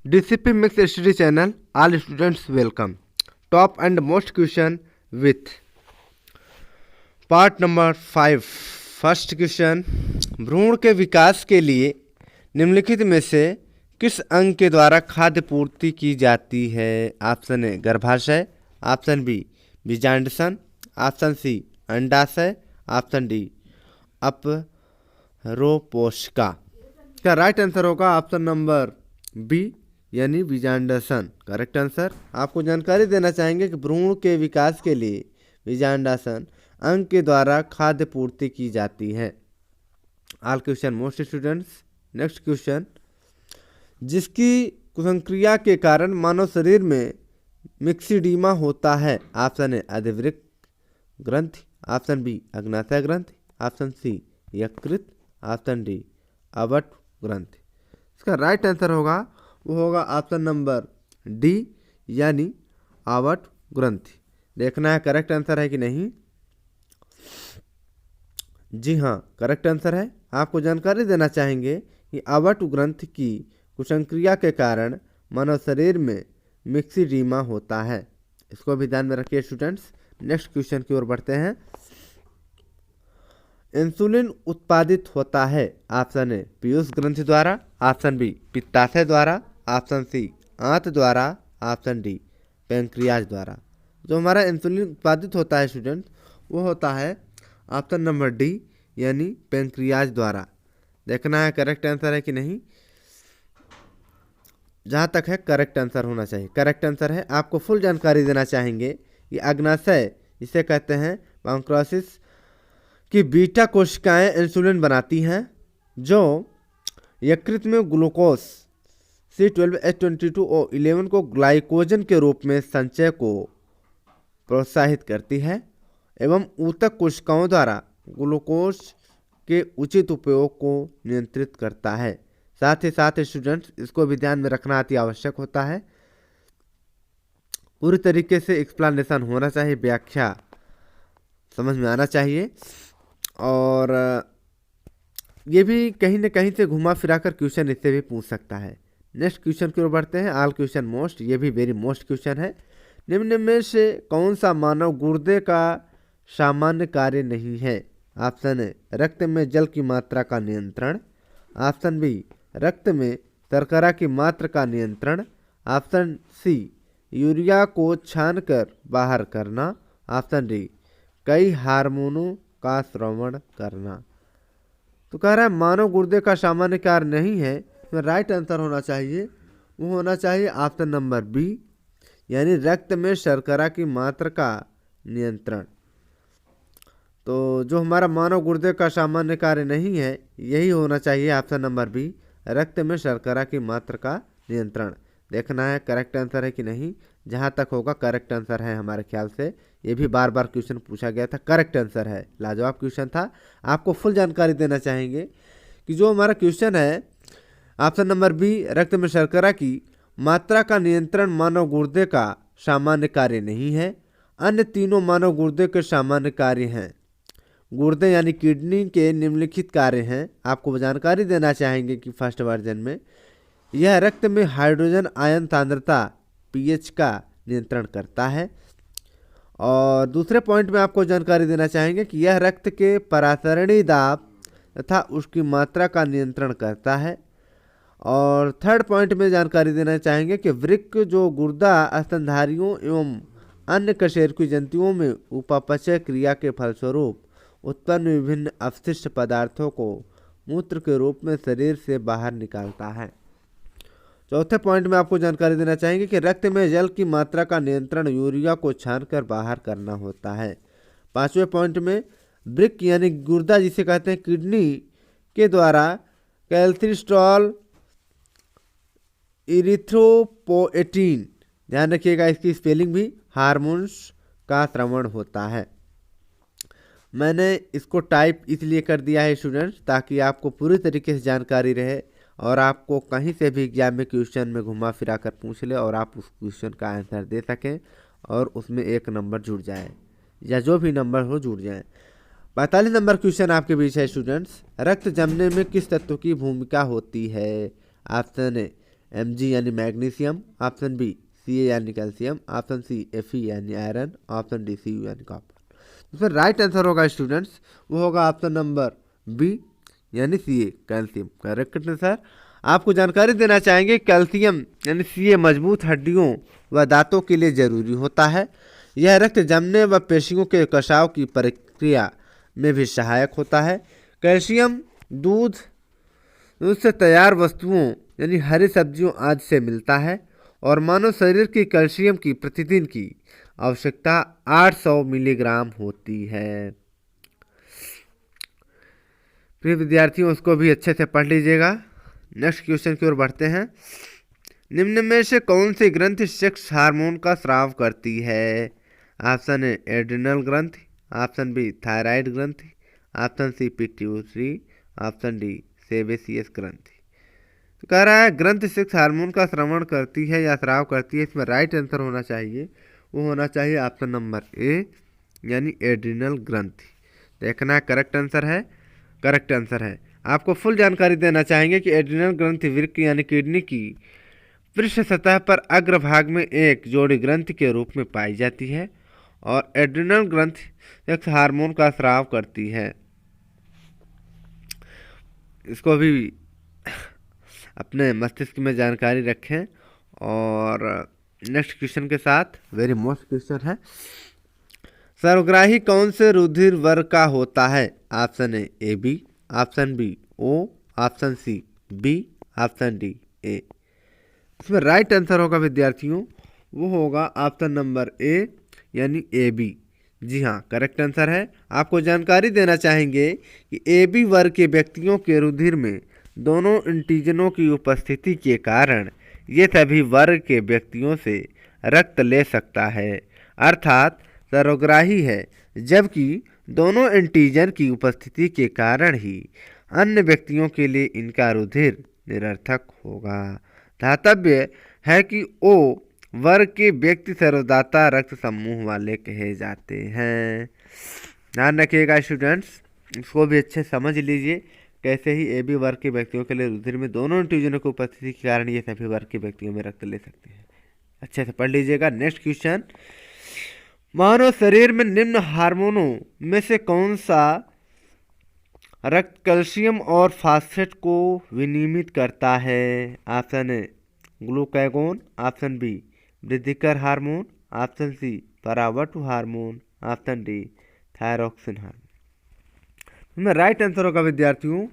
DCP Mixed Study Channel, all students welcome. Top and most question with part number 5. First question, भ्रूण के विकास के लिए निम्नलिखित में से किस अंग के द्वारा खाद्य पूर्ति की जाती है? ऑप्शन ए गर्भाशय, ऑप्शन बी बीजांडसन, ऑप्शन सी अंडाशय, ऑप्शन डी अपरोपोष्का। इसका राइट आंसर होगा ऑप्शन नंबर बी यानी बीजांडसन। Correct answer. आपको जानकारी देना चाहेंगे कि भ्रूण के विकास के लिए बीजांडासन अंग के द्वारा खाद्य पूर्ति की जाती है। All question most students. Next question, जिसकी कुसंक्रिया के कारण मानव शरीर में मिक्सिडीमा होता है? ऑप्शन ए अधिवृक्क ग्रंथि, ऑप्शन बी अग्नाशय ग्रंथि, ऑप्शन सी यकृत, ऑप्शन डी अवट ग्रंथि। इसका राइट आंसर होगा वो होगा ऑप्शन नंबर डी यानी आवट ग्रंथि। देखना है करेक्ट आंसर है कि नहीं। जी हाँ, करेक्ट आंसर है। आपको जानकारी देना चाहेंगे कि आवट ग्रंथि की कुसंक्रिया के कारण मानव शरीर में मिक्सिडीमा होता है। इसको भी ध्यान में रखिए स्टूडेंट्स। नेक्स्ट क्वेश्चन की ओर बढ़ते हैं। इंसुलिन उत्पादित होता है? ऑप्शन ए पीयूष ग्रंथि द्वारा, ऑप्शन बी पित्ताशय द्वारा, ऑप्शन सी आंत द्वारा, ऑप्शन डी पैंक्रियाज द्वारा। जो हमारा इंसुलिन उत्पादित होता है स्टूडेंट वो होता है ऑप्शन नंबर डी यानी पैंक्रियाज द्वारा। देखना है करेक्ट आंसर है कि नहीं। जहाँ तक है करेक्ट आंसर होना चाहिए। करेक्ट आंसर है। आपको फुल जानकारी देना चाहेंगे कि अग्नाशय जिसे कहते हैं पैंक्रियासिस की बीटा कोशिकाएं इंसुलिन बनाती हैं जो यकृत में ग्लूकोज C12H22O11 को ग्लाइकोजन के रूप में संचय को प्रोत्साहित करती है एवं ऊतक कोशिकाओं द्वारा ग्लूकोज के उचित उपयोग को नियंत्रित करता है। साथ ही साथ स्टूडेंट्स इसको भी ध्यान में रखना अति आवश्यक होता है। पूरी तरीके से एक्सप्लेनेशन होना चाहिए, व्याख्या समझ में आना चाहिए। और ये भी कहीं न कहीं से घुमा फिरा कर क्वेश्चन इससे भी पूछ सकता है। नेक्स्ट क्वेश्चन की ओर बढ़ते हैं। ऑल क्वेश्चन मोस्ट, ये भी वेरी मोस्ट क्वेश्चन है। निम्न में से कौन सा मानव गुर्दे का सामान्य कार्य नहीं है? ऑप्शन ए रक्त में जल की मात्रा का नियंत्रण, ऑप्शन बी रक्त में शर्करा की मात्रा का नियंत्रण, ऑप्शन सी यूरिया को छानकर बाहर करना, ऑप्शन डी कई हार्मोनों का श्रवण करना। तो कह रहा है मानव गुर्दे का सामान्य कार्य नहीं है। तो राइट आंसर होना चाहिए वो होना चाहिए ऑप्शन नंबर बी यानी रक्त में शर्करा की मात्रा का नियंत्रण। तो जो हमारा मानव गुर्दे का सामान्य कार्य नहीं है यही होना चाहिए ऑप्शन नंबर बी रक्त में शर्करा की मात्रा का नियंत्रण। देखना है करेक्ट आंसर है कि नहीं। जहाँ तक होगा करेक्ट आंसर है हमारे ख्याल से। ये भी बार बार क्वेश्चन पूछा गया था, करेक्ट आंसर है, लाजवाब क्वेश्चन था। आपको फुल जानकारी देना चाहेंगे कि जो हमारा क्वेश्चन है ऑप्शन नंबर बी रक्त में शर्करा की मात्रा का नियंत्रण मानव गुर्दे का सामान्य कार्य नहीं है। अन्य तीनों मानव गुर्दे के सामान्य कार्य हैं। गुर्दे यानी किडनी के निम्नलिखित कार्य हैं। आपको जानकारी देना चाहेंगे कि फर्स्ट वर्जन में यह रक्त में हाइड्रोजन आयन सांद्रता pH का नियंत्रण करता है। और दूसरे पॉइंट में आपको जानकारी देना चाहेंगे कि यह रक्त के परासरणी दाब तथा उसकी मात्रा का नियंत्रण करता है। और थर्ड पॉइंट में जानकारी देना चाहेंगे कि वृक्क जो गुर्दा स्तनधारियों एवं अन्य कशेरुकी जंतुओं में उपापचय क्रिया के फलस्वरूप उत्पन्न विभिन्न अपशिष्ट पदार्थों को मूत्र के रूप में शरीर से बाहर निकालता है। चौथे पॉइंट में आपको जानकारी देना चाहेंगे कि रक्त में जल की मात्रा का नियंत्रण यूरिया को छानकर बाहर करना होता है। पांचवें पॉइंट में वृक्क यानी गुर्दा जिसे कहते हैं किडनी के द्वारा कैल्सिस्ट्रॉल इरिथ्रोपोएटिन, ध्यान रखिएगा इसकी स्पेलिंग भी, हार्मोन्स का स्रवण होता है। मैंने इसको टाइप इसलिए कर दिया है स्टूडेंट्स ताकि आपको पूरी तरीके से जानकारी रहे और आपको कहीं से भी एग्जाम में क्वेश्चन में घुमा फिरा कर पूछ ले और आप उस क्वेश्चन का आंसर दे सकें और उसमें एक नंबर जुड़ जाए या जो भी नंबर हो जुड़ जाए। 45 नंबर क्वेश्चन आपके बीच है स्टूडेंट्स। रक्त जमने में किस तत्व की भूमिका होती है? ऑप्शन ए Mg यानी मैग्नीशियम, ऑप्शन बी Ca यानी कैल्शियम, ऑप्शन सी Fe यानी आयरन, ऑप्शन डी Cu यानी कॉपर। तो फिर राइट आंसर होगा स्टूडेंट्स, वो होगा ऑप्शन नंबर बी यानी Ca कैल्शियम। Correct answer. आपको जानकारी देना चाहेंगे कैल्शियम यानी Ca मजबूत हड्डियों व दांतों के लिए जरूरी होता है। यह रक्त जमने व पेशियों के कसाव की प्रक्रिया में भी सहायक होता है। कैल्शियम दूध से तैयार वस्तुओं यानी हरी सब्जियों आदि से मिलता है और मानव शरीर की कैल्शियम की प्रतिदिन की आवश्यकता 800 मिलीग्राम होती है। प्रिय विद्यार्थियों, उसको भी अच्छे से पढ़ लीजिएगा। नेक्स्ट क्वेश्चन की ओर बढ़ते हैं। निम्न में से कौन सी ग्रंथि सेक्स हार्मोन का स्राव करती है? ऑप्शन ए एड्रिनल ग्रंथि, ऑप्शन बी थायराइड ग्रंथि, option C pituitary, option D sebaceous ग्रंथि। तो कह रहा है ग्रंथि सेक्स हार्मोन का श्रवण करती है या स्राव करती है। इसमें राइट आंसर होना चाहिए, वो होना चाहिए ऑप्शन नंबर ए यानी एड्रिनल ग्रंथि। देखना है करेक्ट आंसर है, करेक्ट आंसर है। आपको फुल जानकारी देना चाहेंगे कि एड्रिनल ग्रंथि वृक्क यानी किडनी की पृष्ठ सतह पर अग्रभाग में एक जोड़ी ग्रंथि के रूप में पाई जाती है और एड्रिनल ग्रंथि सेक्स हार्मोन का स्राव करती है। इसको भी अपने मस्तिष्क में जानकारी रखें। और नेक्स्ट क्वेश्चन के साथ वेरी मोस्ट क्वेश्चन है, सर्वग्राही कौन से रुधिर वर्ग का होता है? Option A B, option B O, option C B, option D A. इसमें राइट आंसर होगा विद्यार्थियों, वो होगा ऑप्शन नंबर ए यानी ए बी। जी हाँ, करेक्ट आंसर है। आपको जानकारी देना चाहेंगे कि ए बी वर्ग के व्यक्तियों के रुधिर में दोनों एंटीजनों की उपस्थिति के कारण ये सभी वर्ग के व्यक्तियों से रक्त ले सकता है, अर्थात सर्वग्राही है, जबकि दोनों एंटीजन की उपस्थिति के कारण ही अन्य व्यक्तियों के लिए इनका रुधिर निरर्थक होगा। ध्यातव्य है कि ओ वर्ग के व्यक्ति सर्वदाता रक्त समूह वाले कहे जाते हैं। ध्यान रखिएगा स्टूडेंट्स, इसको भी अच्छे समझ लीजिए। कैसे ही ए बी वर्ग के व्यक्तियों के लिए रुधिर में दोनों एंटीजनों की उपस्थिति के कारण ये सभी वर्ग के व्यक्तियों में रक्त ले सकते हैं। अच्छे से पढ़ लीजिएगा। नेक्स्ट क्वेश्चन, मानव शरीर में निम्न हार्मोनों में से कौन सा रक्त कैल्शियम और फास्फेट को विनियमित करता है? Option A glucagon, option B वृद्धिकर हार्मोन, ऑप्शन सी परावर्तक hormone, option D thyroxine hormone. इसमें राइट आंसर होगा विद्यार्थियों,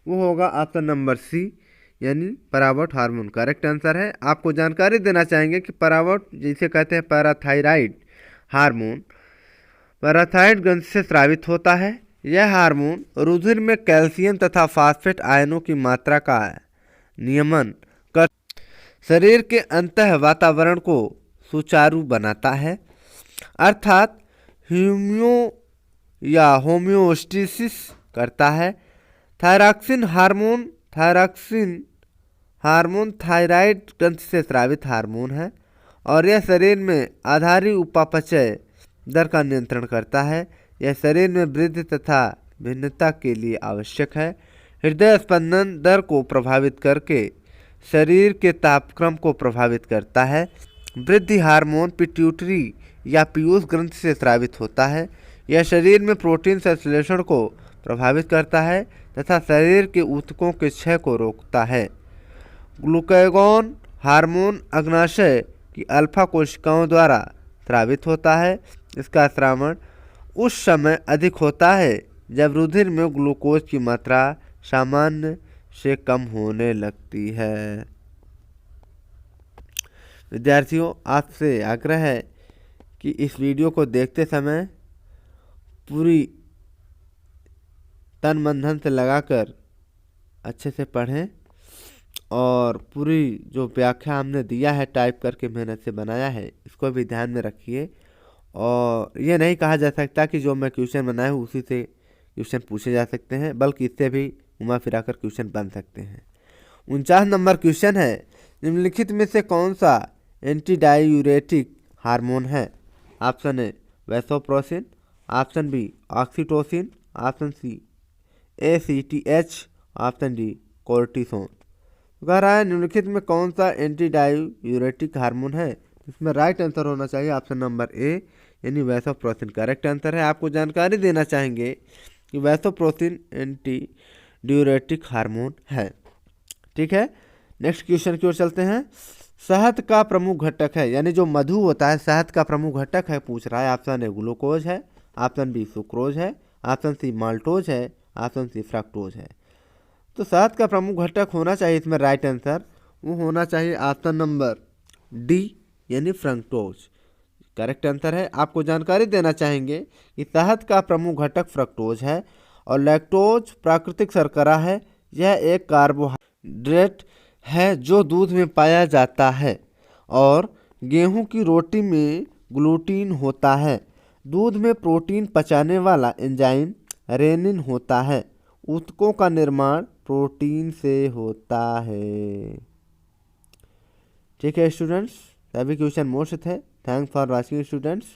वो होगा ऑप्शन नंबर सी यानी परावर्तक हार्मोन। करेक्ट आंसर है। आपको जानकारी देना चाहेंगे कि परावर्तक जिसे कहते हैं पैराथायराइड हार्मोन पैराथायराइड ग्रंथि से स्रावित होता है। यह हार्मोन रुधिर में कैल्शियम तथा फास्फेट आयनों की मात्रा का नियमन कर शरीर के अंतः वातावरण को सुचारू बनाता है, अर्थात होमियोस्टेसिस करता है। थायरॉक्सिन हार्मोन थायराइड ग्रंथि से स्रावित हार्मोन है और यह शरीर में आधारी उपापचय दर का नियंत्रण करता है। यह शरीर में वृद्धि तथा भिन्नता के लिए आवश्यक है। हृदय स्पंदन दर को प्रभावित करके शरीर के तापक्रम को प्रभावित करता है। वृद्धि हार्मोन पिट्यूटरी या पीयूष ग्रंथि से स्रावित होता है। यह शरीर में प्रोटीन संश्लेषण को प्रभावित करता है तथा शरीर के ऊतकों के क्षय को रोकता है। ग्लूकागोन हार्मोन अग्नाशय की अल्फा कोशिकाओं द्वारा स्रावित होता है। इसका स्रावण उस समय अधिक होता है जब रुधिर में ग्लूकोज की मात्रा सामान्य से कम होने लगती है। विद्यार्थियों, आपसे आग्रह है कि इस वीडियो को देखते समय पूरी तन मन धन से लगाकर अच्छे से पढ़ें और पूरी जो व्याख्या हमने दिया है टाइप करके मेहनत से बनाया है इसको भी ध्यान में रखिए। और ये नहीं कहा जा सकता कि जो मैं क्वेश्चन बनाया हूँ उसी से क्वेश्चन पूछे जा सकते हैं, बल्कि इससे भी घुमा फिरा कर क्वेश्चन बन सकते हैं। 49 नंबर क्वेश्चन है, निम्नलिखित में से कौन सा एंटी डायूरेटिक हार्मोन है? Option A vasopressin, option B oxytocin, option C ACTH, option D cortisone. कह रहा है निम्नलिखित में कौन सा एंटी डायूरेटिक हार्मोन है। इसमें राइट आंसर होना चाहिए ऑप्शन नंबर ए यानी वैसोप्रेसिन करेक्ट आंसर है। आपको जानकारी देना चाहेंगे कि वैसोप्रेसिन एंटी डायूरेटिक हार्मोन है। ठीक है, नेक्स्ट क्वेश्चन की ओर चलते हैं। शहद का प्रमुख घटक है, यानी जो मधु होता है शहद का प्रमुख घटक है, पूछ रहा है। ऑप्शन ए ग्लूकोज है, ऑप्शन बी सुक्रोज है, ऑप्शन सी माल्टोज है, ऑप्शन सी फ्रक्टोज है। तो शहद का प्रमुख घटक होना चाहिए इसमें राइट आंसर वो होना चाहिए ऑप्शन नंबर डी यानी फ्रक्टोज करेक्ट आंसर है। आपको जानकारी देना चाहेंगे कि शहद का प्रमुख घटक फ्रक्टोज है और लैक्टोज प्राकृतिक शर्करा है। यह एक कार्बोहाइड्रेट है जो दूध में पाया जाता है और गेहूं की रोटी में ग्लूटीन होता है। दूध में प्रोटीन पचाने वाला एंजाइम रेनिन होता है। ऊतकों का निर्माण प्रोटीन से होता है। ठीक है स्टूडेंट्स, सभी क्वेश्चन मोस्ट थे। थैंक्स फॉर वॉचिंग स्टूडेंट्स,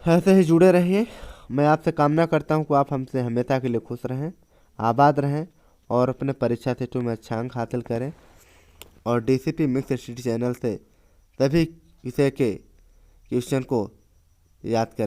ऐसे ही जुड़े रहिए। मैं आपसे कामना करता हूं कि आप हमसे हमेशा के लिए खुश रहें, आबाद रहें और अपने परीक्षा सेटों में अच्छा अंक हासिल करें। और डीसीपी मिक्स स्टडी चैनल से सभी विषय के क्वेश्चन को याद करें।